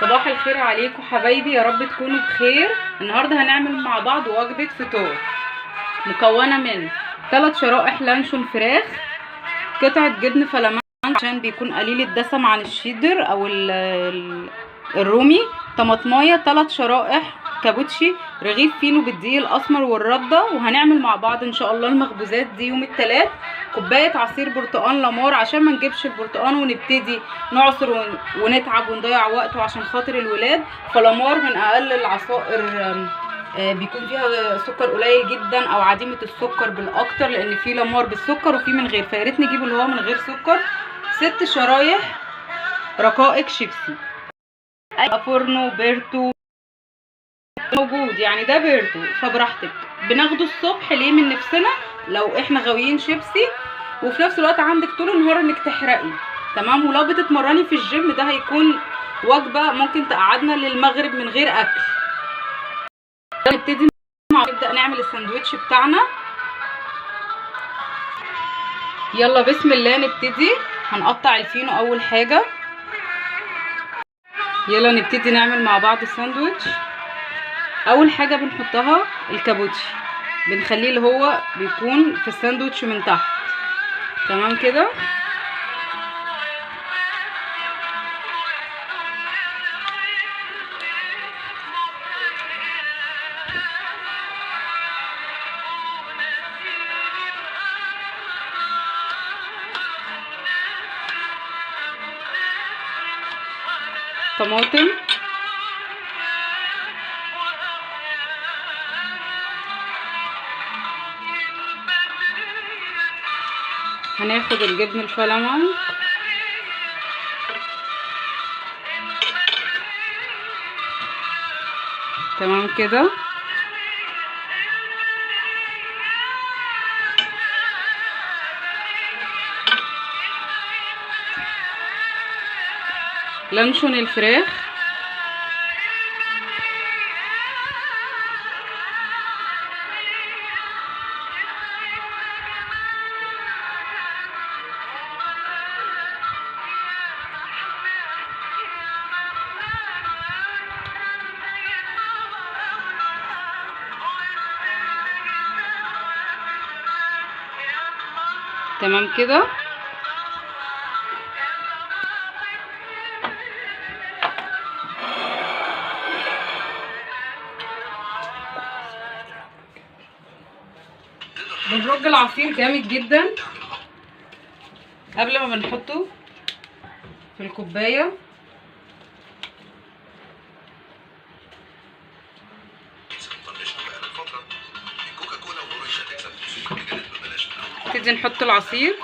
صباح الخير عليكم حبايبي، يا رب تكونوا بخير. النهارده هنعمل مع بعض وجبه فطار مكونه من 3 شرائح لانشون فراخ، قطعه جبن فلامنك عشان بيكون قليل الدسم عن الشيدر او الرومي، طماطمايه، 3 شرائح كابوتشي، رغيف فينو بالدقيق الاسمر والرده. وهنعمل مع بعض ان شاء الله المخبوزات دي يوم الثلاث. كوبايه عصير برتقان لامار عشان ما نجيبش البرتقان ونبتدي نعصر ونتعب ونضيع وقت، وعشان خاطر الولاد. فلامار من اقل العصائر بيكون فيها سكر قليل جدا او عديمه السكر بالاكتر، لان في لامار بالسكر وفي من غير، فياريت نجيب اللي هو من غير سكر. 6 شرايح رقائق شيبسي، فرنو بيرتو موجود، يعني ده بيرتو فبراحتك. بناخده الصبح ليه؟ من نفسنا لو احنا غاويين شيبسي، وفي نفس الوقت عندك طول النهار انك تحرقي، تمام. ولو بتتمرني في الجيم ده هيكون وجبه ممكن تقعدنا للمغرب من غير اكل. نبدا نعمل الساندوتش بتاعنا. يلا بسم الله نبتدي. هنقطع الفينو اول حاجه. يلا نبتدي نعمل مع بعض الساندوتش. اول حاجه بنحطها الكابوتشي، بنخليه اللي هو بيكون في الساندوتش من تحت، تمام كده. طماطم، هناخد الجبن الفلامنك، تمام كده. لانشون الفراخ، تمام كده. بنرج العصير جامد جدا قبل ما بنحطه في الكوبايه. نبتدي نحط العصير،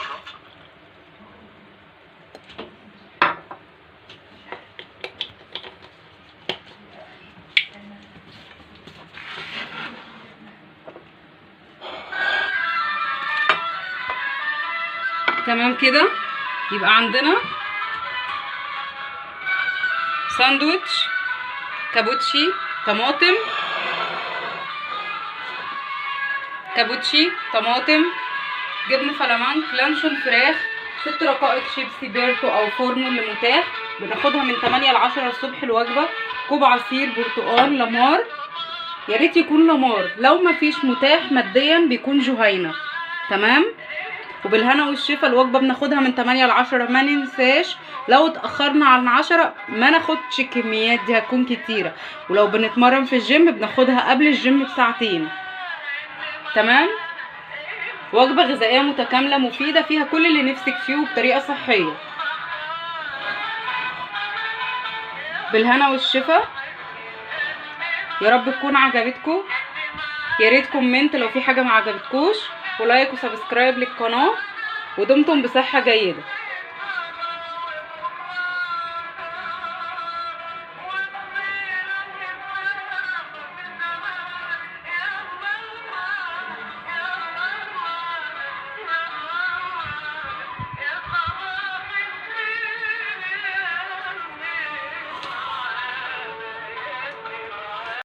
تمام كده. يبقى عندنا ساندوتش كابوتشي طماطم، كابوتشي طماطم، جبن فلامنك، لانشون فراخ، 6 رقائق شيبسي بيرتو او فورنو اللي متاح، بناخدها من 8 ل 10 الصبح الوجبه. كوب عصير برتقال لامار، يا ريت يكون لامار، لو مفيش متاح ماديا بيكون جهينه، تمام. وبالهنا والشفا. الوجبه بناخدها من 8 ل 10. ما ننساش لو اتاخرنا عن 10 ما ناخدش الكميات دي، هتكون كتيره. ولو بنتمرن في الجيم بناخدها قبل الجيم بساعتين، تمام. وجبه غذائيه متكامله مفيده فيها كل اللي نفسك فيه وبطريقه صحيه. بالهنا والشفا، يا رب تكون عجبتكم. يا ريت كومنت لو في حاجه ما عجبتكوش، ولايك وسبسكرايب للقناه، ودمتم بصحه جيده.